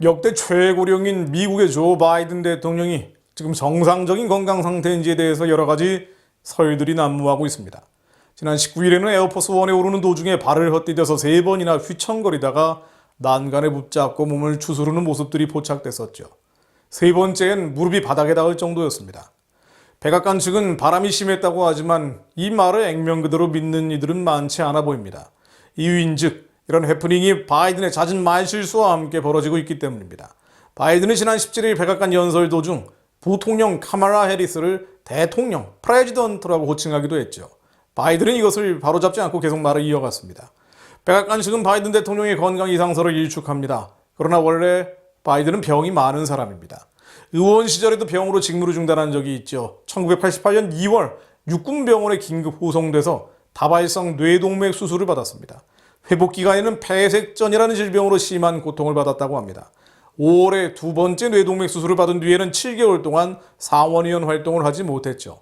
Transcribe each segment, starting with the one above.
역대 최고령인 미국의 조 바이든 대통령이 지금 정상적인 건강 상태인지에 대해서 여러 가지 설들이 난무하고 있습니다. 지난 19일에는 에어포스 원에 오르는 도중에 발을 헛디뎌서 3번이나 휘청거리다가 난간에 붙잡고 몸을 추스르는 모습들이 포착됐었죠. 3번째엔 무릎이 바닥에 닿을 정도였습니다. 백악관 측은 바람이 심했다고 하지만 이 말을 액면 그대로 믿는 이들은 많지 않아 보입니다. 이유인즉 이런 해프닝이 바이든의 잦은 말실수와 함께 벌어지고 있기 때문입니다. 바이든은 지난 17일 백악관 연설 도중 부통령 카말라 해리스를 대통령, 프레지던트라고 호칭하기도 했죠. 바이든은 이것을 바로잡지 않고 계속 말을 이어갔습니다. 백악관 측은 바이든 대통령의 건강 이상설을 일축합니다. 그러나 원래 바이든은 병이 많은 사람입니다. 의원 시절에도 병으로 직무를 중단한 적이 있죠. 1988년 2월 육군병원에 긴급 후송돼서 다발성 뇌동맥 수술을 받았습니다. 회복 기간에는 폐색전이라는 질병으로 심한 고통을 받았다고 합니다. 5월에 2번째 뇌동맥 수술을 받은 뒤에는 7개월 동안 상원의원 활동을 하지 못했죠.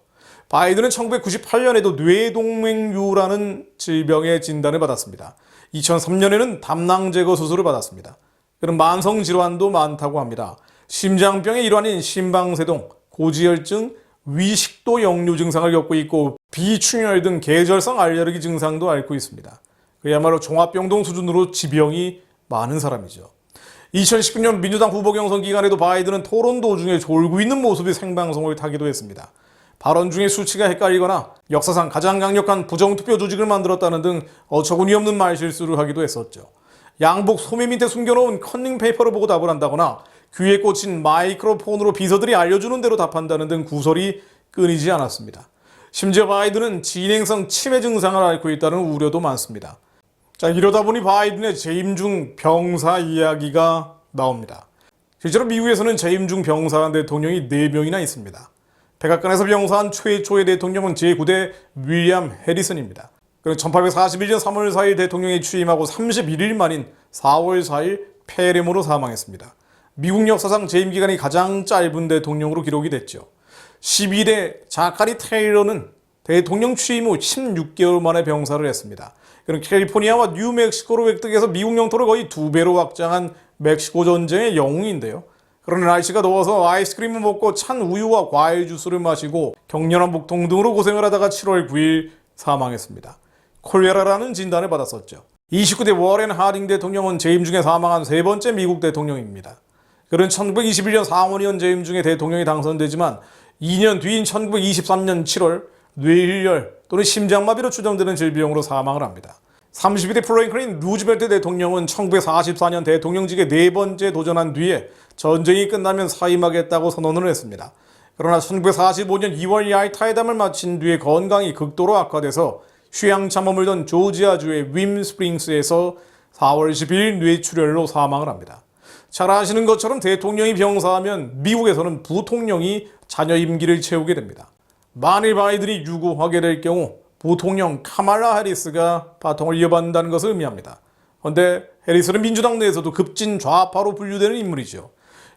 바이든은 1998년에도 뇌동맥류라는 질병의 진단을 받았습니다. 2003년에는 담낭 제거 수술을 받았습니다. 그런 만성 질환도 많다고 합니다. 심장병의 일환인 심방세동, 고지혈증, 위식도 역류 증상을 겪고 있고 비충혈 등 계절성 알레르기 증상도 앓고 있습니다. 그야말로 종합병동 수준으로 지병이 많은 사람이죠. 2019년 민주당 후보 경선 기간에도 바이든은 토론 도중에 졸고 있는 모습이 생방송을 타기도 했습니다. 발언 중에 수치가 헷갈리거나 역사상 가장 강력한 부정투표 조직을 만들었다는 등 어처구니 없는 말실수를 하기도 했었죠. 양복 소매 밑에 숨겨놓은 커닝 페이퍼를 보고 답을 한다거나 귀에 꽂힌 마이크로폰으로 비서들이 알려주는 대로 답한다는 등 구설이 끊이지 않았습니다. 심지어 바이든은 진행성 치매 증상을 앓고 있다는 우려도 많습니다. 자, 이러다 보니 바이든의 재임 중 병사 이야기가 나옵니다. 실제로 미국에서는 재임 중 병사 대통령이 4명이나 있습니다. 백악관에서 병사한 최초의 대통령은 제9대 윌리엄 해리슨입니다. 그는 1841년 3월 4일 대통령에 취임하고 31일 만인 4월 4일 폐렴으로 사망했습니다. 미국 역사상 재임 기간이 가장 짧은 대통령으로 기록이 됐죠. 12대 자카리 테일러는 대통령 취임 후 16개월 만에 병사를 했습니다. 그는 캘리포니아와 뉴멕시코로 획득해서 미국 영토를 거의 2배로 확장한 멕시코 전쟁의 영웅인데요. 그러나 날씨가 더워서 아이스크림을 먹고 찬 우유와 과일 주스를 마시고 격렬한 복통 등으로 고생을 하다가 7월 9일 사망했습니다. 콜레라라는 진단을 받았었죠. 29대 워렌 하딩 대통령은 재임 중에 사망한 3번째 미국 대통령입니다. 그는 1921년 상원의원 재임 중에 대통령이 당선되지만 2년 뒤인 1923년 7월 뇌혈열 또는 심장마비로 추정되는 질병으로 사망을 합니다. 32대 프랭클린 루즈벨트 대통령은 1944년 대통령직에 4번째 도전한 뒤에 전쟁이 끝나면 사임하겠다고 선언을 했습니다. 그러나 1945년 2월 야이타회담을 마친 뒤에 건강이 극도로 악화돼서 휴양차 머물던 조지아주의 윈 스프링스에서 4월 12일 뇌출혈로 사망을 합니다. 잘 아시는 것처럼 대통령이 병사하면 미국에서는 부통령이 자녀 임기를 채우게 됩니다. 만일 바이든이 유고하게 될 경우 부통령 카말라 해리스가 바통을 이어받는다는 것을 의미합니다. 그런데 해리스는 민주당 내에서도 급진 좌파로 분류되는 인물이죠.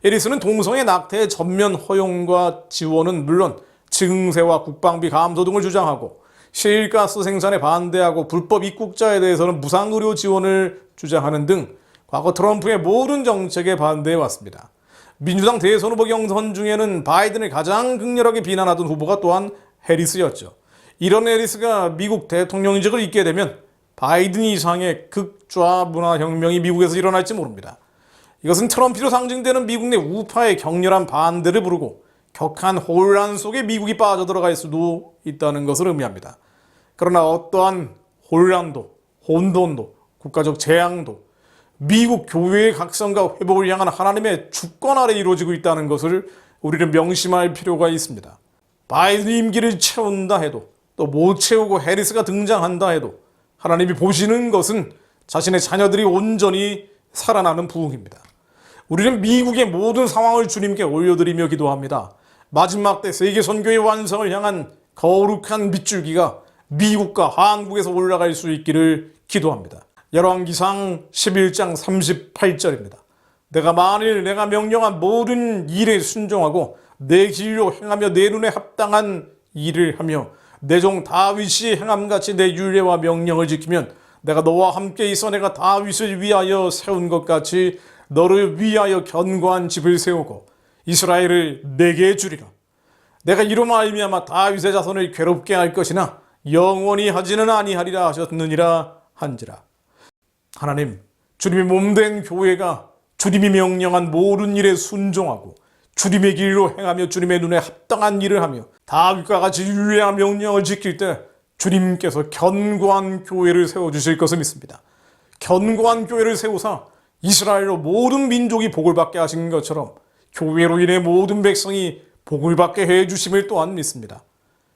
해리스는 동성애 낙태의 전면 허용과 지원은 물론 증세와 국방비 감소 등을 주장하고 시일가스 생산에 반대하고 불법 입국자에 대해서는 무상의료 지원을 주장하는 등 과거 트럼프의 모든 정책에 반대해 왔습니다. 민주당 대선 후보 경선 중에는 바이든을 가장 극렬하게 비난하던 후보가 또한 해리스였죠. 이런 해리스가 미국 대통령직을 잇게 되면 바이든 이상의 극좌 문화혁명이 미국에서 일어날지 모릅니다. 이것은 트럼피로 상징되는 미국 내 우파의 격렬한 반대를 부르고 격한 혼란 속에 미국이 빠져들어갈 수도 있다는 것을 의미합니다. 그러나 어떠한 혼란도, 혼돈도, 국가적 재앙도 미국 교회의 각성과 회복을 향한 하나님의 주권 아래 이루어지고 있다는 것을 우리는 명심할 필요가 있습니다. 바이든 임기를 채운다 해도 또 못 채우고 해리스가 등장한다 해도 하나님이 보시는 것은 자신의 자녀들이 온전히 살아나는 부흥입니다. 우리는 미국의 모든 상황을 주님께 올려드리며 기도합니다. 마지막 때 세계 선교의 완성을 향한 거룩한 밑줄기가 미국과 한국에서 올라갈 수 있기를 기도합니다. 열왕기상 11장 38절입니다. 내가 만일 내가 명령한 모든 일에 순종하고 내 길로 행하며 내 눈에 합당한 일을 하며 내 종 다윗이 행함같이 내 율례와 명령을 지키면 내가 너와 함께 있어 내가 다윗을 위하여 세운 것 같이 너를 위하여 견고한 집을 세우고 이스라엘을 내게 주리라. 내가 이로 말미암아 다윗의 자손을 괴롭게 할 것이나 영원히 하지는 아니하리라 하셨느니라 한지라. 하나님, 주님의 몸된 교회가 주님이 명령한 모든 일에 순종하고 주님의 길로 행하며 주님의 눈에 합당한 일을 하며 다윗과 같이 유예한 명령을 지킬 때 주님께서 견고한 교회를 세워주실 것을 믿습니다. 견고한 교회를 세우사 이스라엘로 모든 민족이 복을 받게 하신 것처럼 교회로 인해 모든 백성이 복을 받게 해주심을 또한 믿습니다.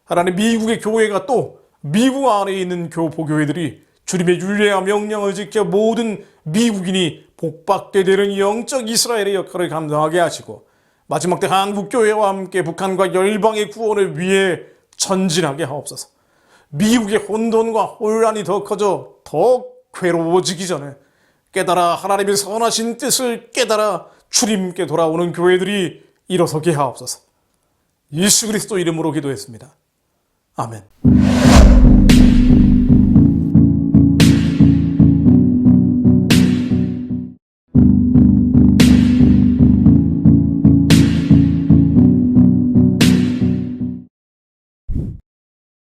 하나님, 미국의 교회가 또 미국 안에 있는 보교회들이 주님의 율례와 명령을 지켜 모든 미국인이 복받게 되는 영적 이스라엘의 역할을 감당하게 하시고 마지막 때 한국교회와 함께 북한과 열방의 구원을 위해 전진하게 하옵소서. 미국의 혼돈과 혼란이 더 커져 더 괴로워지기 전에 깨달아 하나님의 선하신 뜻을 깨달아 주님께 돌아오는 교회들이 일어서게 하옵소서. 예수 그리스도 이름으로 기도했습니다. 아멘.